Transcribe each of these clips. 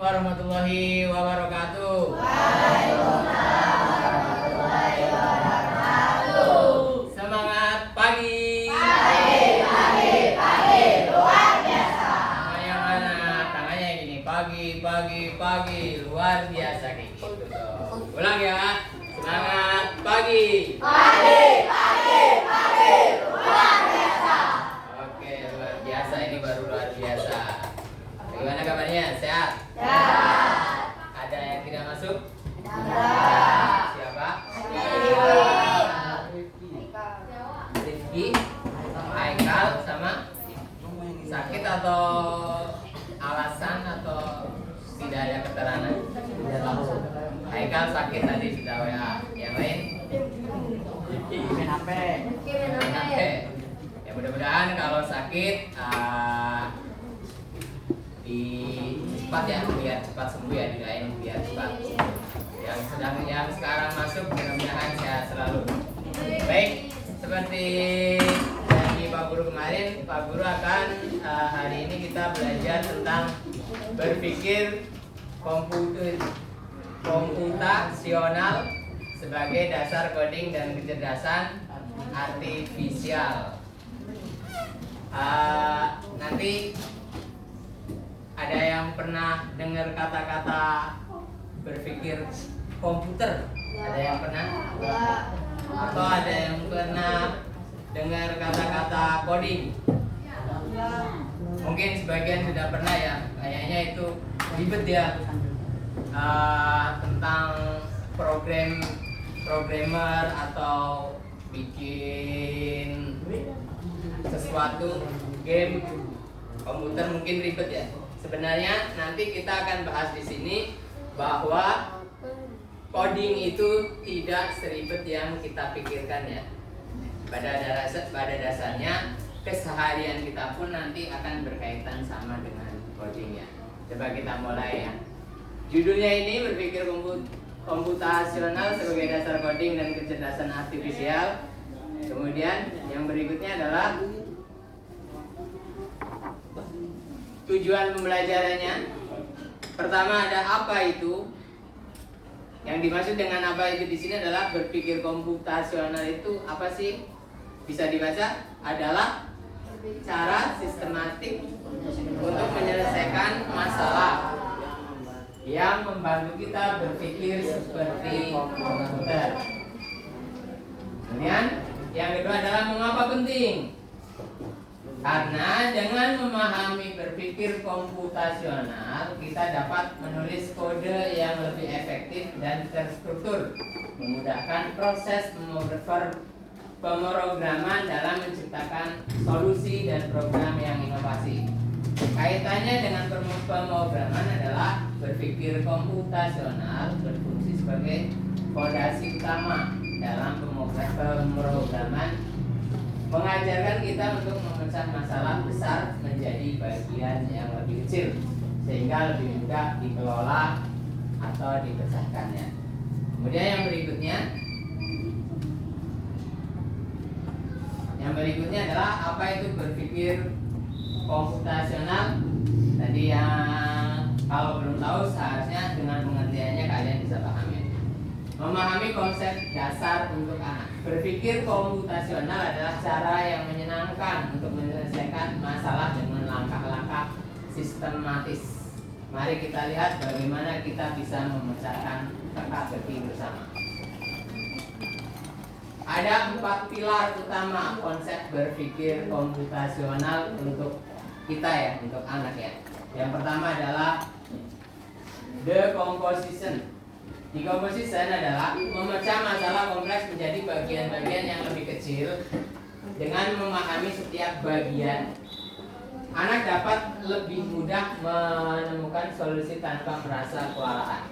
warahmatullahi wabarakatuh. Waalaikumsalam warahmatullahi wabarakatuh. Semangat pagi. Pagi, luar biasa. Yang mana tangannya gini, pagi, luar biasa kayak gitu. Ulang ya. Semangat pagi. Pagi, luar biasa. Oke, luar biasa, ini baru luar biasa. Bagaimana kabarnya? Sehat? Sehat. Ada yang tidak masuk? Ada. Siapa? Rifki. Rifki, Haikal, sama sakit atau alasan atau tidak ada keterangan? Haikal sakit tadi sudah WA. Yang lain? Main HP. Oke. Ya mudah-mudahan kalau sakit di cepat ya, biar cepat sembuh ya, didoain biar cepat. Yang sekarang masuk mudah-mudahan sehat selalu. Baik, seperti janji Pak Guru kemarin, Pak Guru akan hari ini kita belajar tentang berpikir komputasional sebagai dasar coding dan kecerdasan artifisial. Nanti ada yang pernah dengar kata-kata berpikir komputer? Ada yang pernah? Atau ada yang pernah dengar kata-kata coding? Mungkin sebagian sudah pernah ya. Kayaknya itu ribet ya. Tentang programmer atau bikin sesuatu game komputer mungkin ribet ya. Sebenarnya nanti kita akan bahas di sini bahwa coding itu tidak seribet yang kita pikirkan ya. Pada dasarnya keseharian kita pun nanti akan berkaitan sama dengan coding ya. Coba kita mulai ya. Judulnya ini berpikir komputasional sebagai dasar coding dan kecerdasan artifisial. Kemudian yang berikutnya adalah tujuan pembelajarannya. Pertama ada apa itu? Yang dimaksud dengan apa itu di sini adalah berpikir komputasional itu apa sih? Bisa dibaca adalah cara sistematik untuk menyelesaikan masalah yang membantu kita berpikir seperti komputer. Kemudian yang kedua adalah mengapa penting? Karena dengan memahami berpikir komputasional, kita dapat menulis kode yang lebih efektif dan terstruktur, memudahkan proses pemrograman dalam menciptakan solusi dan program yang inovasi. Kaitannya dengan pemrograman adalah berpikir komputasional berfungsi sebagai fondasi utama dalam pemrograman, mengajarkan kita untuk memecah masalah besar menjadi bagian yang lebih kecil sehingga lebih mudah dikelola atau dipecahkannya. Kemudian yang berikutnya adalah apa itu berpikir komputasional. Tadi yang kalau belum tahu seharusnya dengan pengertiannya kalian bisa pahami. Memahami konsep dasar untuk anak. Berpikir komputasional adalah cara yang menyenangkan untuk menyelesaikan masalah dengan langkah-langkah sistematis. Mari kita lihat bagaimana kita bisa memecahkan teka-teki bersama. Ada 4 pilar utama konsep berpikir komputasional untuk kita ya, untuk anak ya. Yang pertama adalah decomposition. Decomposition adalah memecah masalah kompleks menjadi bagian-bagian yang lebih kecil. Dengan memahami setiap bagian, anak dapat lebih mudah menemukan solusi tanpa merasa kewalahan.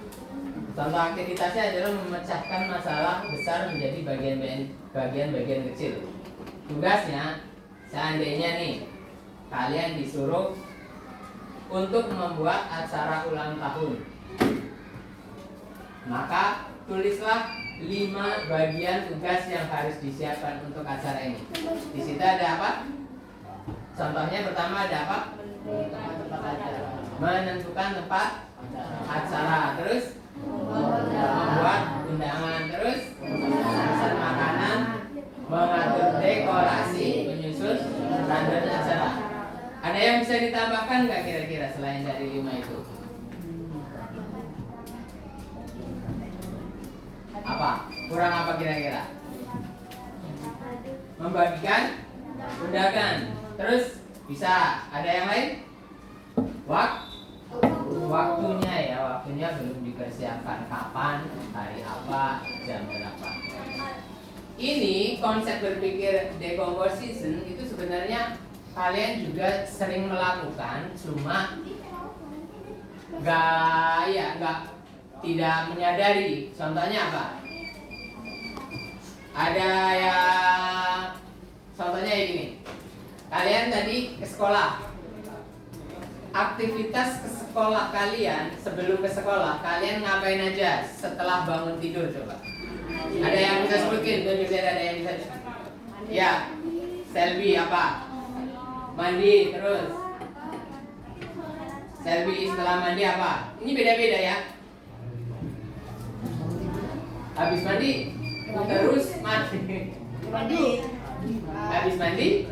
Contoh aktivitasnya adalah memecahkan masalah besar menjadi bagian-bagian kecil. Tugasnya, seandainya nih kalian disuruh untuk membuat acara ulang tahun, maka tulislah 5 bagian tugas yang harus disiapkan untuk acara ini. Di situ ada apa? Contohnya pertama ada apa? Menentukan tempat acara, terus membuat undangan, terus memesan makanan, mengatur dekorasi, menyusun rundown acara. Ada yang bisa ditambahkan nggak kira-kira selain dari 5 itu? Apa? Kurang apa kira-kira? Membagikan undangan. Terus bisa ada yang lain? Waktunya ya, waktunya belum dipersiapkan, kapan, hari apa, jam berapa. Ini konsep berpikir decomposition itu sebenarnya kalian juga sering melakukan, cuma tidak menyadari. Contohnya apa? Ada yang contohnya kayak gini. Kalian tadi ke sekolah. Aktivitas ke sekolah kalian, sebelum ke sekolah kalian ngapain aja setelah bangun tidur, coba? Ada yang bisa sebutin? Tunjukin, ada yang bisa. Ya, Selby apa? Mandi, terus Selby setelah mandi apa? Ini beda-beda ya. Habis mandi, terus mandi. Habis mandi,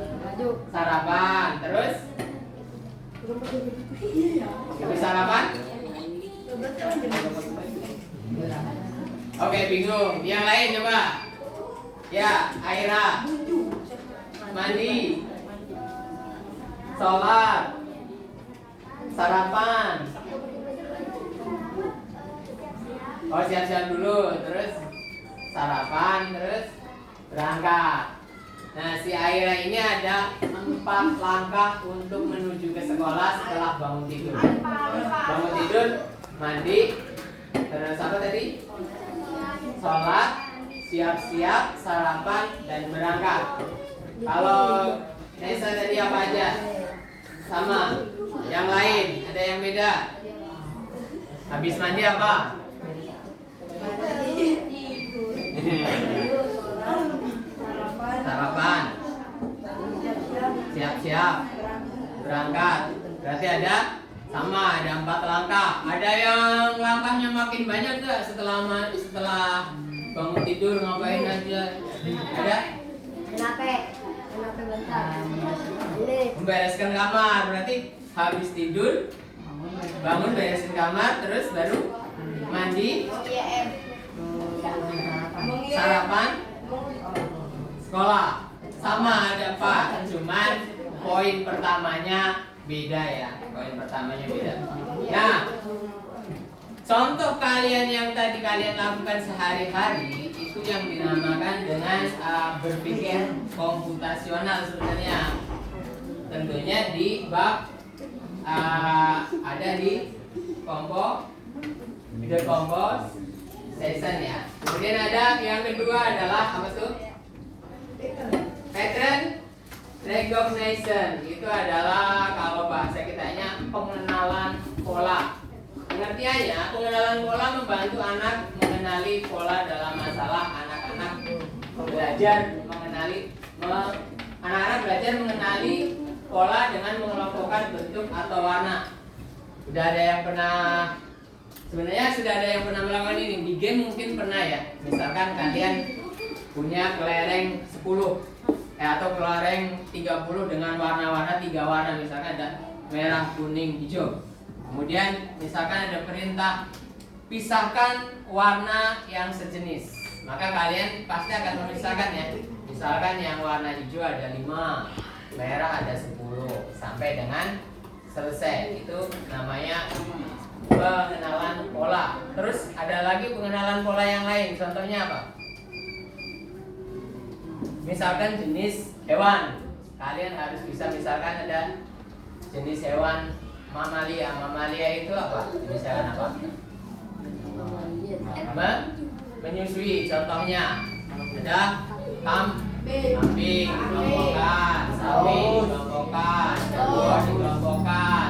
sarapan, terus habis sarapan. Oke, bingung. Yang lain coba. Ya, Aira. Mandi, sholat, sarapan. Oh, siap-siap dulu, terus sarapan, terus berangkat. Nah, si Aira ini ada 4 langkah untuk menuju ke sekolah setelah bangun tidur. Bangun tidur, mandi, terus apa tadi? Sholat, siap-siap, sarapan, dan berangkat. Kalau Nesa tadi apa aja? Sama. Yang lain, ada yang beda? Habis mandi apa? Sarapan, siap-siap, berangkat. Berarti ada 4 langkah. Ada yang langkahnya makin banyak gak setelah bangun tidur ngapain aja? Ada? Kenapa bentar? Membereskan kamar. Berarti habis tidur, bangun beresin kamar, terus baru mandi, sarapan, sekolah. Sama ada 4, cuman poin pertamanya beda ya. Poin pertamanya beda. Nah, contoh kalian yang tadi kalian lakukan sehari-hari itu yang dinamakan dengan berpikir komputasional sebenarnya. Tentunya di bab ada di decomposition ya. Kemudian ada yang kedua adalah apa tuh? Pattern recognition. Itu adalah kalau bahasa kitanya pengenalan pola. Pengertiannya, pengenalan pola membantu anak mengenali pola dalam masalah. Anak-anak belajar mengenali pola dengan mengelompokkan bentuk atau warna. Sudah ada yang pernah melakukan ini di game, mungkin pernah ya. Misalkan kalian punya kelereng 10 atau kelereng 30 dengan warna-warna 3 warna, misalkan ada merah, kuning, hijau. Kemudian misalkan ada perintah pisahkan warna yang sejenis, maka kalian pasti akan memisahkan ya. Misalkan yang warna hijau ada 5, merah ada 10, sampai dengan selesai. Itu namanya pengenalan pola. Terus ada lagi pengenalan pola yang lain. Contohnya apa? Misalkan jenis hewan, kalian harus bisa, misalkan ada jenis hewan mamalia. Mamalia itu apa? Jenis hewan apa? Menyusui. Contohnya ada kambing dikelompokkan, sapi dikelompokkan, jaguar dikelompokkan,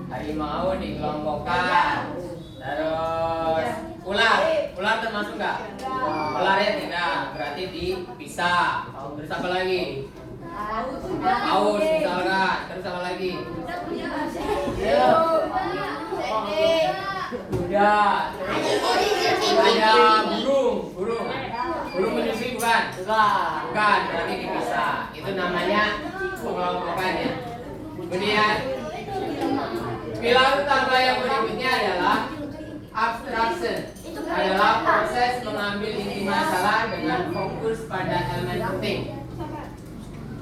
harimau dikelompokkan, terus ular termasuk nggak? Ular ya tidak, berarti dipisah. Terus apa lagi? Paus misalkan. Terus apa lagi? Tidak. Ada burung menyusui bukan? Bukan, berarti dipisah. Itu namanya pengelompokan ya. Kemudian pilar utama yang berikutnya adalah abstraction. Adalah proses mengambil inti masalah dengan fokus pada elemen penting.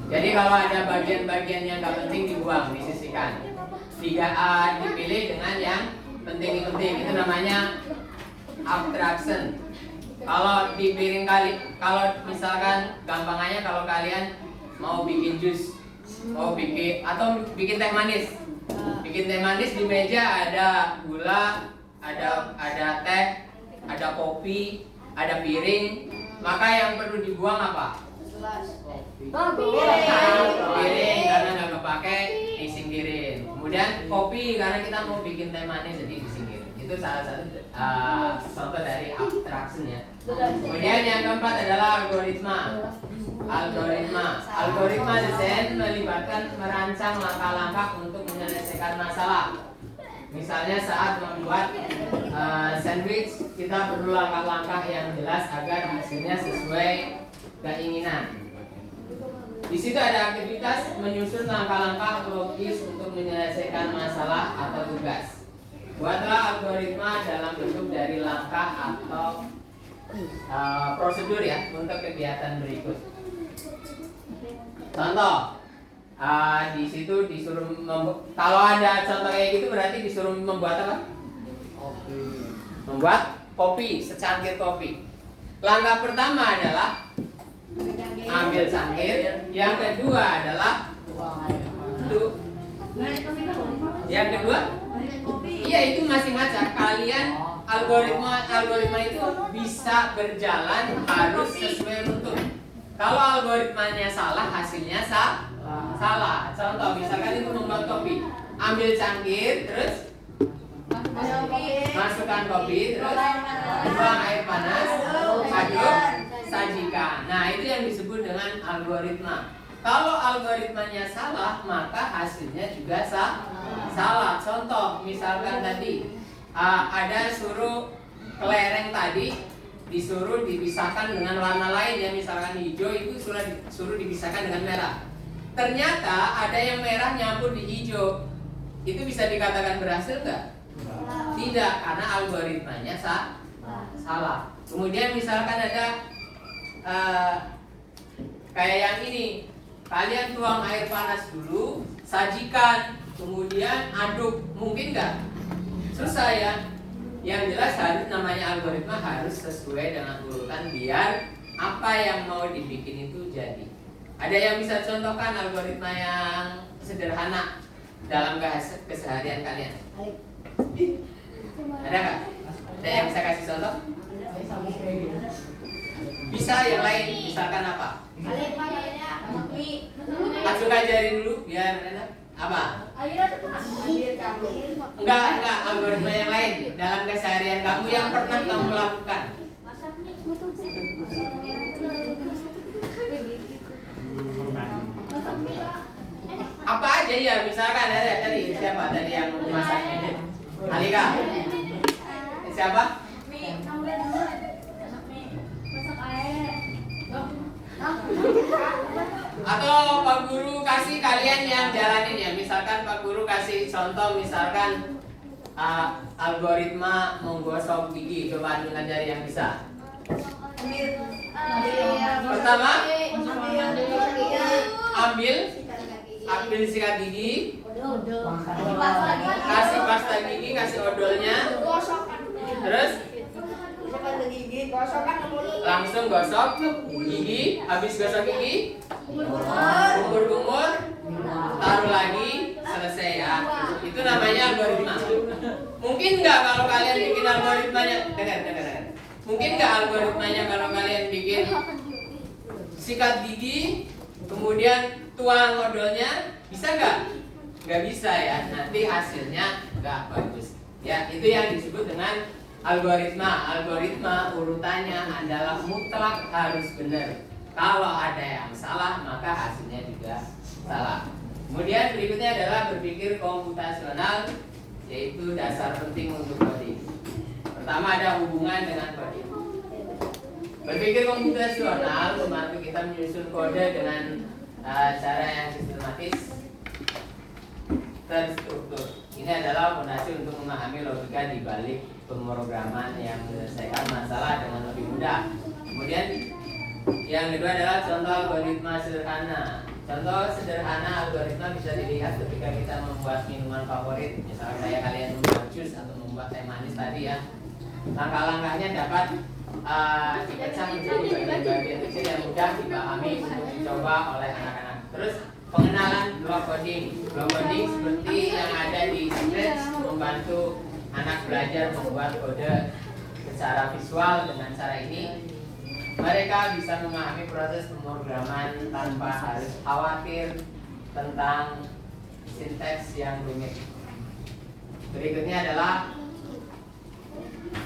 Jadi kalau ada bagian-bagian yang nggak penting dibuang, disisihkan. 3A dipilih dengan yang penting-penting. Itu namanya abstraction. Kalau di piring kalau misalkan gampangannya kalau kalian mau bikin jus, mau bikin atau bikin teh manis. Bikin teh manis di meja ada gula, ada teh, ada kopi, ada piring. Maka yang perlu dibuang apa? Piring karena nggak kepake, disingkirin. Kemudian kopi karena kita mau bikin teh manis jadi disingkirin. Itu salah satu contoh dari abstraction ya. Kemudian yang keempat adalah algoritma. Algoritma desain melibatkan merancang langkah-langkah untuk menyelesaikan masalah. Misalnya saat membuat sandwich, kita perlu langkah-langkah yang jelas agar hasilnya sesuai keinginan. Di situ ada aktivitas menyusun langkah-langkah logis untuk menyelesaikan masalah atau tugas. Buatlah algoritma dalam bentuk dari langkah atau prosedur ya untuk kegiatan berikut. Contoh, di situ disuruh kalau ada contoh kayak gitu berarti disuruh membuat apa? Membuat kopi, secangkir kopi. Langkah pertama adalah ambil cangkir. Yang kedua adalah yang kedua, iya itu masih ngaca. Kalian algoritma itu bisa berjalan harus sesuai rutun. Kalau algoritmanya salah, hasilnya salah. Contoh misalkan itu membuat kopi, ambil cangkir, terus masukkan kopi, terus buang air panas, aduk, sajikan. Nah itu yang disebut dengan algoritma. Kalau algoritmanya salah, maka hasilnya juga salah. Contoh, misalkan tadi ada suruh kelereng tadi disuruh dipisahkan dengan warna lain ya, misalkan hijau itu suruh dipisahkan dengan merah. Ternyata ada yang merah nyampur di hijau. Itu bisa dikatakan berhasil nggak? Tidak, karena algoritmanya salah. Kemudian misalkan ada kayak yang ini. Kalian tuang air panas dulu, sajikan, kemudian aduk, mungkin nggak? Susah ya. Yang jelas harus namanya algoritma harus sesuai dengan urutan biar apa yang mau dibikin itu jadi. Ada yang bisa contohkan algoritma yang sederhana dalam keseharian kalian? Ada nggak? Ada yang bisa kasih contoh? Bisa yang lain, misalkan apa? Acungkan jari dulu, biar enak. Apa? Enggak, algoritma yang lain dalam keseharian kamu yang pernah kamu lakukan. Apa aja ya, misalkan ada tadi siapa tadi yang masak ini? Alika. Siapa? Atau Pak Guru kasih kalian yang jalanin ya. Misalkan Pak Guru kasih contoh, misalkan algoritma menggosok gigi. Coba ngajari yang bisa. Pertama, ambil sikat gigi, kasih pasta gigi, kasih odolnya, terus langsung gosok gigi. Habis gosok gigi, kumur-kumur, taruh lagi, selesai ya. Itu namanya algoritma. Mungkin nggak kalau kalian bikin algoritmanya? Dengar. Mungkin nggak algoritmanya kalau kalian bikin sikat gigi, kemudian tuang odolnya, bisa nggak? Nggak bisa ya. Nanti hasilnya nggak bagus. Ya, itu yang disebut dengan algoritma. Algoritma urutannya adalah mutlak harus benar. Kalau ada yang salah, maka hasilnya juga salah. Kemudian berikutnya adalah berpikir komputasional, yaitu dasar penting untuk coding. Pertama ada hubungan dengan kode. Berpikir komputasional membantu kita menyusun kode dengan cara yang sistematis, terstruktur. Ini adalah fondasi untuk memahami logika di balik pemrograman yang menyelesaikan masalah dengan lebih mudah. Kemudian yang kedua adalah contoh algoritma sederhana. Contoh sederhana algoritma bisa dilihat ketika kita membuat minuman favorit. Misalnya kayak kalian membuat jus atau membuat teh manis tadi ya. Langkah-langkahnya dapat dipecah menjadi bagian-bagian kecil yang mudah dipahami untuk dicoba oleh anak-anak. Terus pengenalan block coding. Block coding seperti yang ada di Scratch membantu anak belajar membuat kode secara visual. Dengan cara ini mereka bisa memahami proses pemrograman tanpa harus khawatir tentang sinteks yang rumit. Berikutnya adalah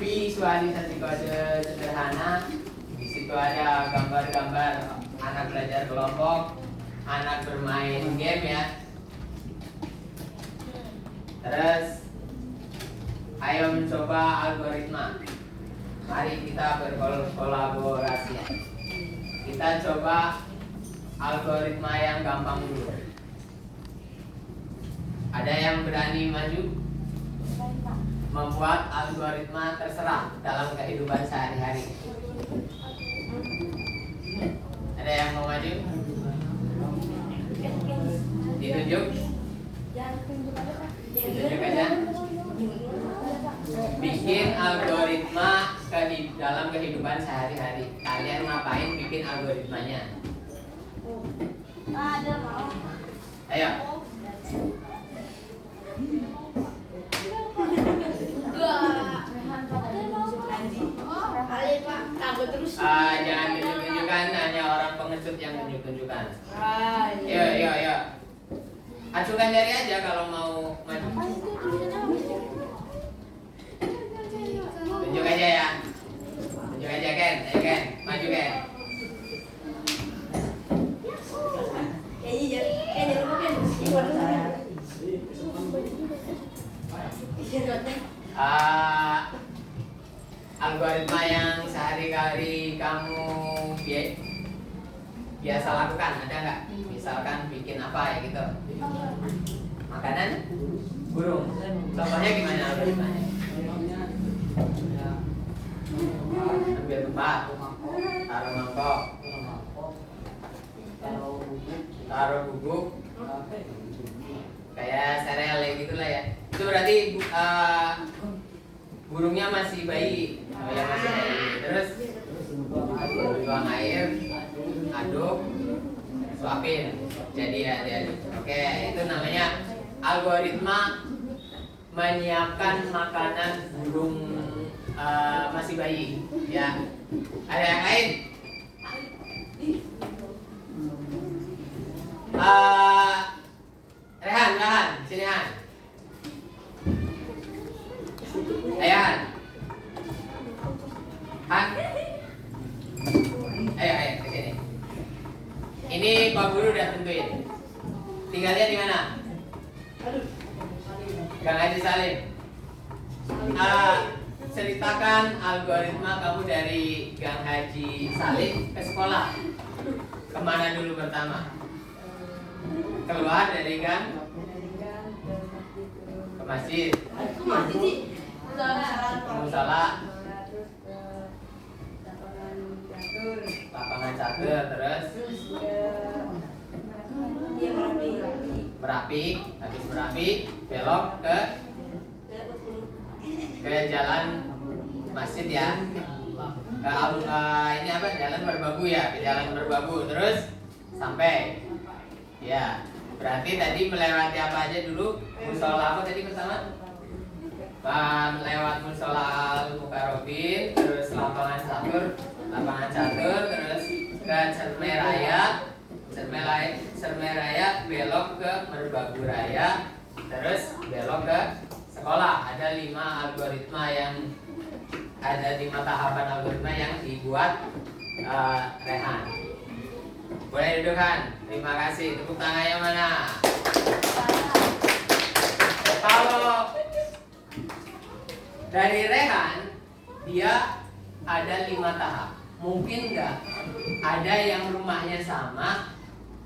visualisasi kode sederhana. Di situ ada gambar-gambar anak belajar kelompok, anak bermain game ya. Terus ayo mencoba algoritma. Mari kita berkolaborasi. Kita coba algoritma yang gampang dulu. Ada yang berani maju? Membuat algoritma terserah dalam kehidupan sehari-hari. Ada yang mau maju? Ditunjuk? Ditunjuk aja. Bikin algoritma dalam kehidupan sehari-hari. Kalian ngapain bikin algoritmanya? Ada mau. Ayo. Jangan tunjuk-tunjukkan, hanya orang pengecut yang tunjuk-tunjukkan. Yo. Acukan jari aja kalau mau maju. Tunjuk aja ya. Tunjuk aja Ken, ayo Ken, maju Ken. Algoritma yang sehari-hari kamu biasa lakukan ada nggak? Misalkan bikin apa ya gitu? Makanan? Burung. Contohnya gimana algoritmanya? Ambil tempat, taruh mangkok, taruh bubuk, kayak sereal gitulah ya. Itu berarti burungnya masih bayi. Oh ya masih bayi. Terus tuang air, aduk, suapin. Jadi ya diaduk. Oke, itu namanya algoritma menyiapkan makanan burung masih bayi. Ya. Ada yang lain? Rehan, sini Han. Ayo Han. Ayo ke sini. Ini Pak Guru udah tentuin. Tinggalnya di mana? Gang Haji Salim. Ceritakan algoritma kamu dari Gang Haji Salim ke sekolah. Kemana dulu pertama? Keluar dari gang ke masjid, ke musala, lapangan catur, terus Merapi, habis Merapi belok ke jalan masjid ya, ke ini apa, jalan Merbabu ya, ke jalan Merbabu, terus sampai ya. Berarti tadi melewati apa aja dulu? Musola apa tadi pertama? Lewat musola Al-Mukarrabin, terus lapangan catur, terus ke Cerme Raya, belok ke Merbabu Raya, terus belok ke sekolah. Ada 5 algoritma ada 5 tahapan algoritma yang dibuat Rehan. Boleh duduk Han? Terima kasih. Tepuk tangannya mana? Kalau dari Rehan dia ada 5 tahap. Mungkin nggak ada yang rumahnya sama,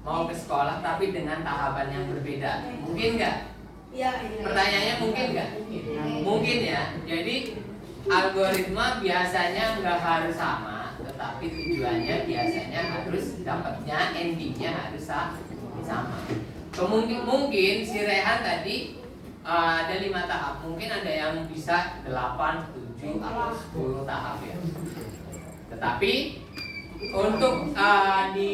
mau ke sekolah tapi dengan tahapan yang berbeda? Mungkin nggak? Iya. Pertanyaannya mungkin nggak? Mungkin ya. Jadi algoritma biasanya nggak harus sama, tetapi tujuannya biasanya harus dapatnya endingnya harus sama. Mungkin si Rehan tadi ada 5 tahap. Mungkin ada yang bisa 8, 7 atau 10 tahap ya. Tetapi untuk di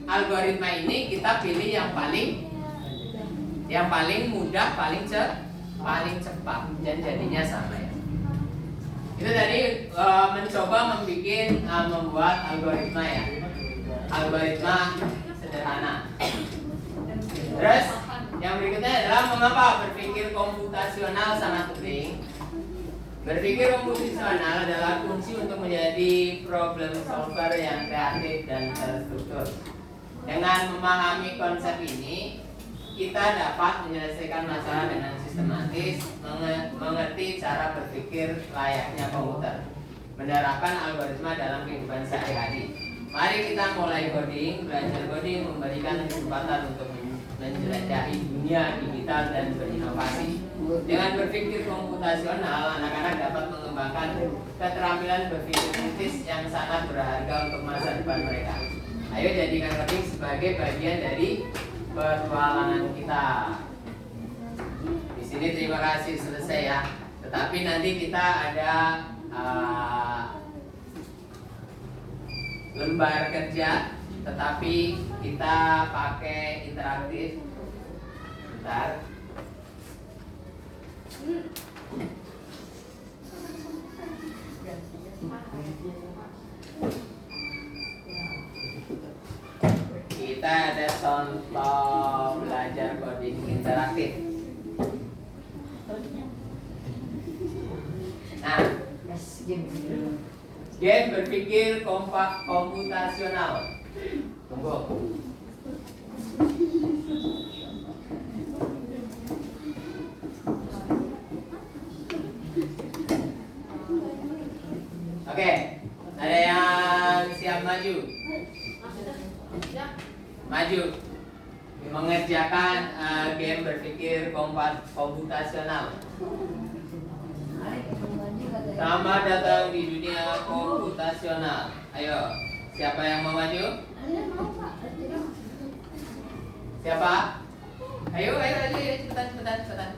algoritma ini kita pilih yang paling mudah, paling cepat dan jadinya sama ya. Itu tadi mencoba membuat algoritma ya. Algoritma sederhana. Terus yang berikutnya adalah mengapa berpikir komputasional sangat penting. Berpikir komputasional adalah kunci untuk menjadi problem solver yang kreatif dan terstruktur. Dengan memahami konsep ini, kita dapat menyelesaikan masalah dengan sistematis, mengerti cara berpikir layaknya komputer, menerapkan algoritma dalam kehidupan sehari-hari. Mari kita mulai coding. Belajar coding memberikan kesempatan untuk menjelajahi dunia digital dan berinovasi. Dengan berpikir komputasional, anak-anak dapat mengembangkan keterampilan berpikir kritis yang sangat berharga untuk masa depan mereka. Ayo jadikan coding sebagai bagian dari petualangan kita. Di sini terima kasih selesai ya. Tetapi nanti kita ada lembar kerja, tetapi kita pakai interaktif. Bentar. Kita ada contoh belajar coding interaktif. Nah, game berpikir komputasional. Tunggu. Oke, ada yang siap maju? Maju mengerjakan game berpikir komputasional. Selamat datang di dunia komputasional. Ayo, siapa yang mau maju? Siapa? Ayo, cepetan.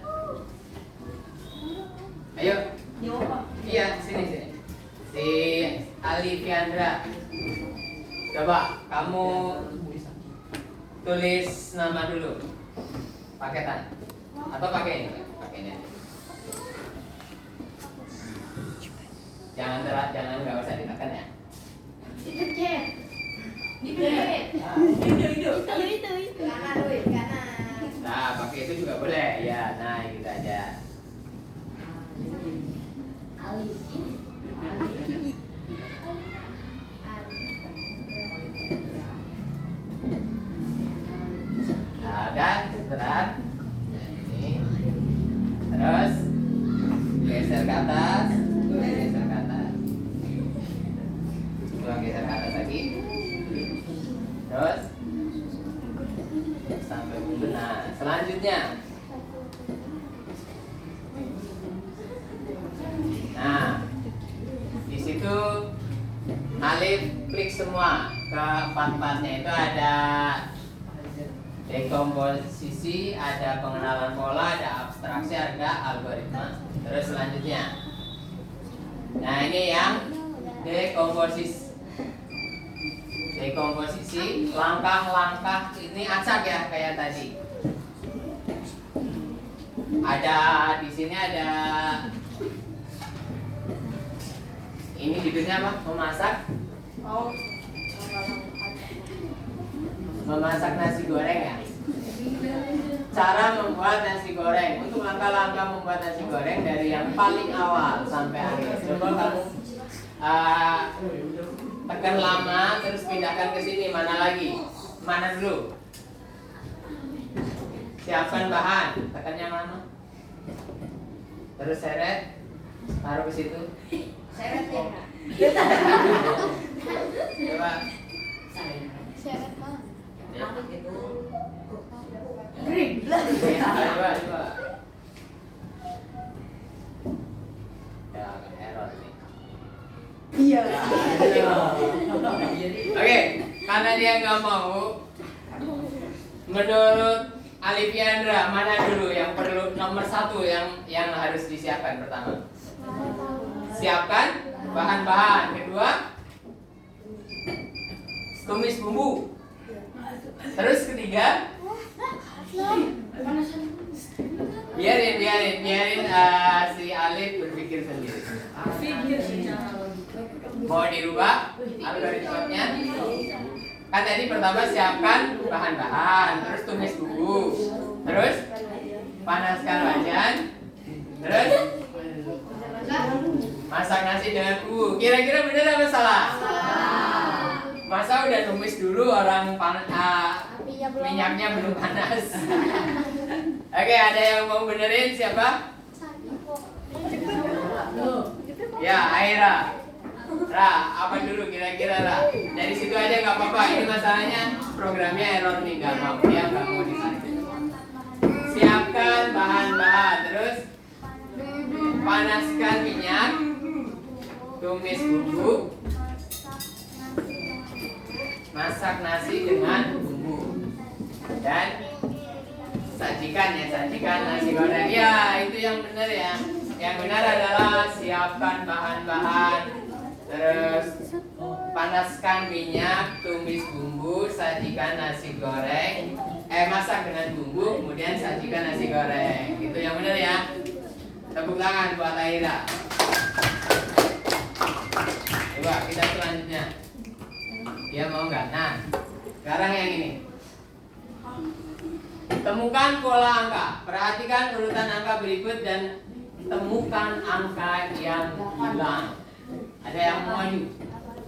Ayo. Iya, sini. Si Alifiandra. Coba kamu tulis nama dulu. Pakai tan atau pakai ini? Jangan nggak usah ditekan ya. Itu cek. Itu. Kanan. Nah, pakai itu juga boleh ya. Nah, gitu aja. Ada berat. Ini. Terus geser ke atas. Geser ke atas. Geser ke atas lagi. Terus sampai bulu. Nah, selanjutnya. Nah, di situ Alif klik semua ke empat-empatnya. Itu ada dekomposisi, ada pengenalan pola, ada abstraksi, ada algoritma. Terus selanjutnya, nah ini yang dekomposisi, langkah-langkah ini acak ya kayak tadi. Ada di sini ada ini judulnya apa? Memasak nasi goreng ya. Cara membuat nasi goreng. Untuk langkah-langkah membuat nasi goreng dari yang paling awal sampai akhir. Coba kamu tekan lama terus pindahkan ke sini. Mana lagi? Mana dulu? Siapkan bahan. Tekannya mana? Terus seret, taruh ke situ. Seret ya. Coba. Seret mah. Ya. Green. Coba. Ya, error nih. Iya. Oke, karena dia nggak mau, menurut Alifiandra mana dulu yang perlu nomor 1 yang harus disiapkan pertama? Siapkan bahan-bahan. Kedua, tumis bumbu. Terus ketiga, biarin si Alif berpikir sendiri. Mau dirubah algoritmanya? Kan tadi pertama siapkan bahan-bahan, terus tumis bumbu, terus panaskan wajan, terus masak nasi dengan bumbu. Kira-kira benar apa salah? Masa udah tumis dulu orang minyaknya belum panas. Oke, ada yang mau benerin siapa? Ya, Aira. Ra, apa dulu kira-kira Ra? Dari situ aja nggak apa-apa. Ini masalahnya programnya error nih, nggak mau dia nggak mau disantai. Siapkan bahan-bahan, terus panaskan minyak, tumis bumbu, masak nasi dengan bumbu, dan sajikan nasi goreng. Ya, itu yang benar ya. Yang benar adalah siapkan bahan-bahan, terus panaskan minyak, tumis bumbu, sajikan nasi goreng, masak dengan bumbu, kemudian sajikan nasi goreng. Itu yang benar ya. Tepuk tangan buat Aira. Coba kita selanjutnya. Dia mau nggak? Nah, sekarang yang ini. Temukan pola angka. Perhatikan urutan angka berikut dan temukan angka yang hilang. Ada yang mau maju?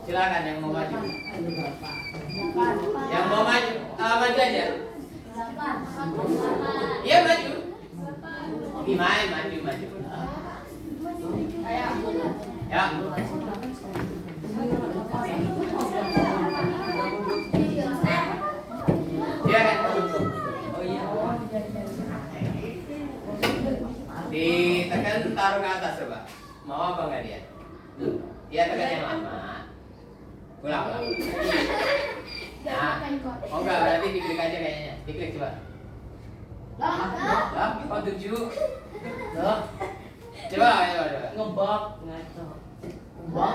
Silakan yang mau maju. Yang mau maju, maju aja. Iya maju. Gimana maju. Ya. Ya. Ditekan, taruh ke atas coba. Mau apa enggak dia? Dia tekan yang lama. Ulang. Nah, oh enggak, berarti diklik aja kayaknya. Diklik coba. Lah, kok 7? Loh. Coba. Ngebak ngaco. Ngebak.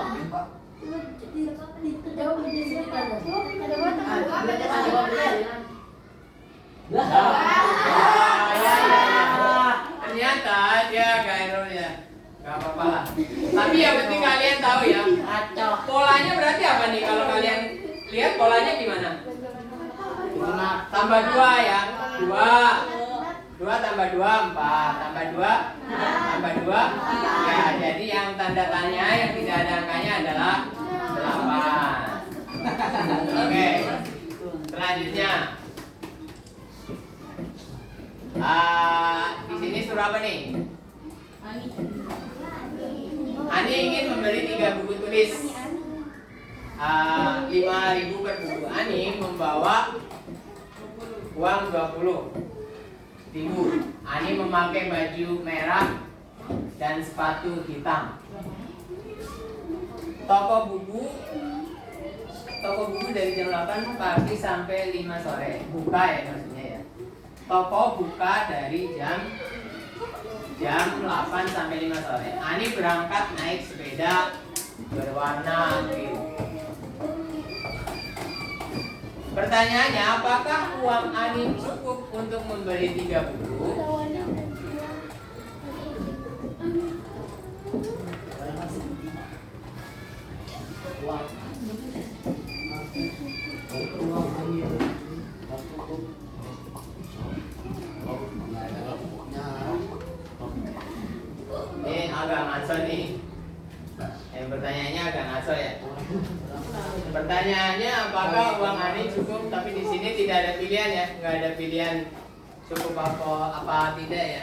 Ternyata dia gak error ya. Gak apa-apa lah. Tapi yang penting kalian tahu ya. Polanya berarti apa nih? Kalau kalian lihat polanya gimana? Tambah 2 ya. 2 tambah 2 4, tambah 2 tambah 2 ya, jadi yang tanda tanya yang tidak ada angkanya adalah 8. Oke, selanjutnya di sini suruh apa nih? Ani ingin membeli 3 buku tulis 5.000 per buku. Ani membawa uang 20.000. Ani memakai baju merah dan sepatu hitam. Toko buku dari jam 8 pagi sampai 5 sore. Buka ya maksudnya ya. Toko buka dari jam 8 sampai 5 sore. Ani berangkat naik sepeda berwarna biru. Pertanyaannya, apakah uang Ani cukup untuk membeli 3 buku? Ini agak ngaco nih. Pertanyaannya agak ngaco ya. Pertanyaannya apakah uang Ani cukup, tapi di sini tidak ada pilihan ya, nggak ada pilihan cukup apa tidak ya.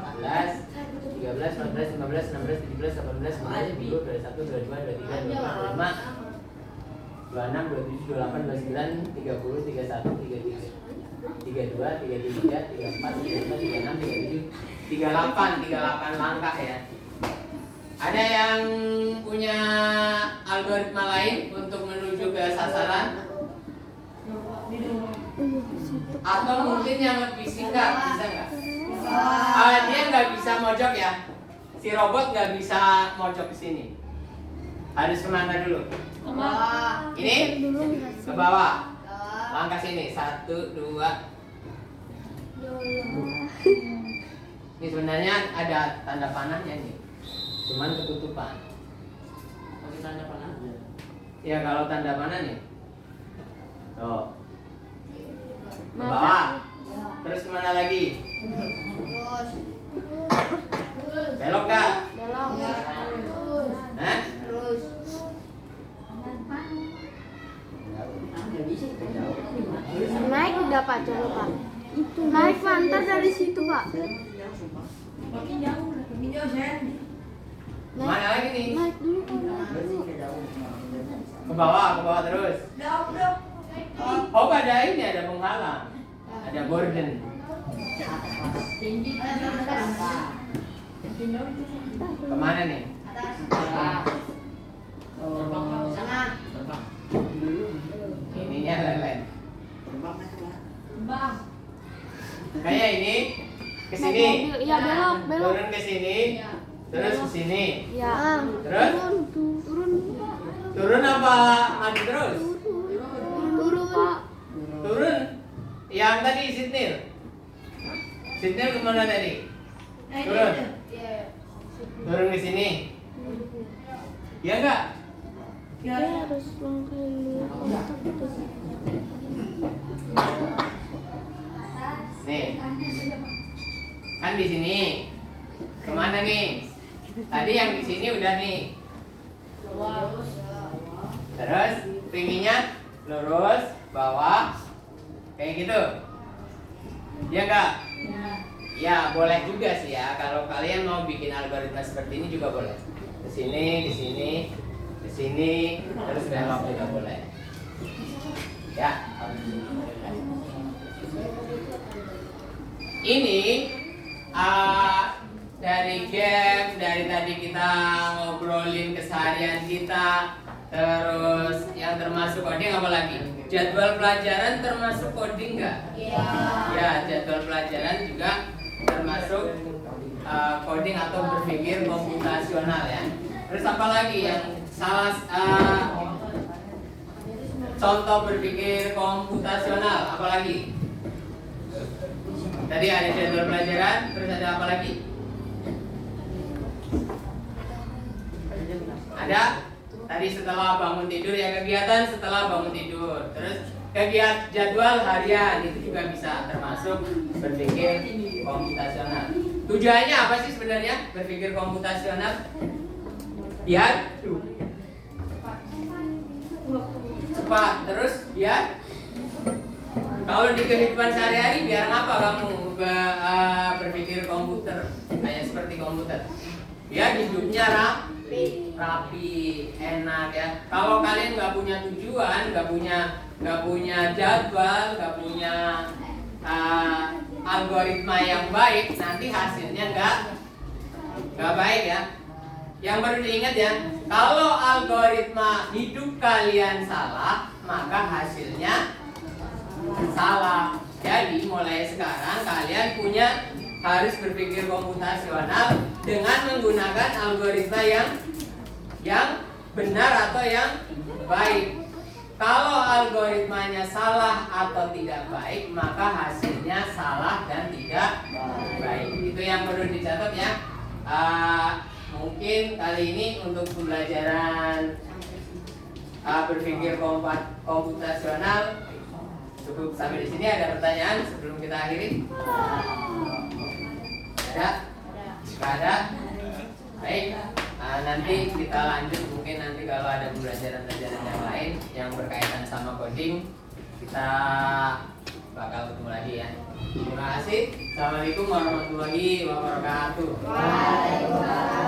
13, 14, 15, 16, 17, 18, 19, 20, 21, 22, 23, 24, 25, 26, 27, 28, 29, 30, 31, 32, 33, 34, 35, 36, 37, 38 langkah ya. Ada yang punya algoritma lain untuk menuju ke sasaran? Atau mungkin yang lebih singkat, bisa nggak? Dia nggak bisa mojok ya. Si robot nggak bisa mojok ke sini. Harus kemana dulu? Ini ke bawah. Langkah sini, 1, 2. Ini sebenarnya ada tanda panahnya nih. Cuman ketutupan. Pakai tanda panah. Ya kalau tanda panah nih. Tuh. Ke bawah. Terus kemana lagi? Belok gak? Hah? Naik udah Pak, coba Pak. Naik lantar dari situ Pak. Makin jauh saya. Mana lagi nih? Naik dulu Pak. Ke bawah terus. Udah. Oh ada ini, ada penghalang. Ada gorden. Tinggi. Kemana nih? Sana. Ininya lelen. Bang. Kayak ini ke Naik sini. mobil. Iya belok. Turun ke sini. Terus ke sini. Iya. Terus? Turun. Turun apa maju terus? Turun Pak. Turun. Yang tadi Sydney. Sydney kemana tadi? Turun. Turun ke sini. Ya enggak? Dia harus langkah dulu. Nih. Kan di sini. Kemana nih? Tadi yang di sini udah nih. Terus tingginya lurus bawah kayak gitu. Ya enggak? Ya boleh juga sih ya. Kalau kalian mau bikin algoritma seperti ini juga boleh. Ke sini, ke sini, ke sini, terus belok juga boleh. Ya. Ini dari game, dari tadi kita ngobrolin keseharian kita, terus yang termasuk coding apa lagi? jadwal pelajaran termasuk coding nggak? Iya. Ya, jadwal pelajaran juga termasuk coding atau berpikir komputasional ya. Terus apa lagi yang salah contoh berpikir komputasional? Apa lagi? Tadi ada jadwal pelajaran, terus ada apa lagi? Ada tadi setelah bangun tidur ya, kegiatan setelah bangun tidur. Terus kegiatan jadwal harian itu juga bisa termasuk berpikir komputasional. Tujuannya apa sih sebenarnya berpikir komputasional? Biar cepat, terus biar kalau di kehidupan sehari-hari biar apa kamu berpikir komputer kayak seperti komputer? Biar hidupnya rapi, enak ya. Kalau kalian nggak punya tujuan, nggak punya jadwal, nggak punya algoritma yang baik, nanti hasilnya nggak baik ya. Yang perlu diingat ya, kalau algoritma hidup kalian salah, maka hasilnya salah. Jadi mulai sekarang kalian harus berpikir komputasional dengan menggunakan algoritma yang benar atau yang baik. Kalau algoritmanya salah atau tidak baik, maka hasilnya salah dan tidak baik. Itu yang perlu dicatat ya. Mungkin kali ini untuk pembelajaran berpikir komputasional cukup sampai di sini. Ada pertanyaan sebelum kita akhiri? Ada? Jika ada, baik. Nanti kita lanjut, mungkin nanti kalau ada pembelajaran-pembelajaran yang lain yang berkaitan sama coding, kita bakal ketemu lagi ya. Terima kasih. Assalamualaikum warahmatullahi wabarakatuh. Waalaikumsalam.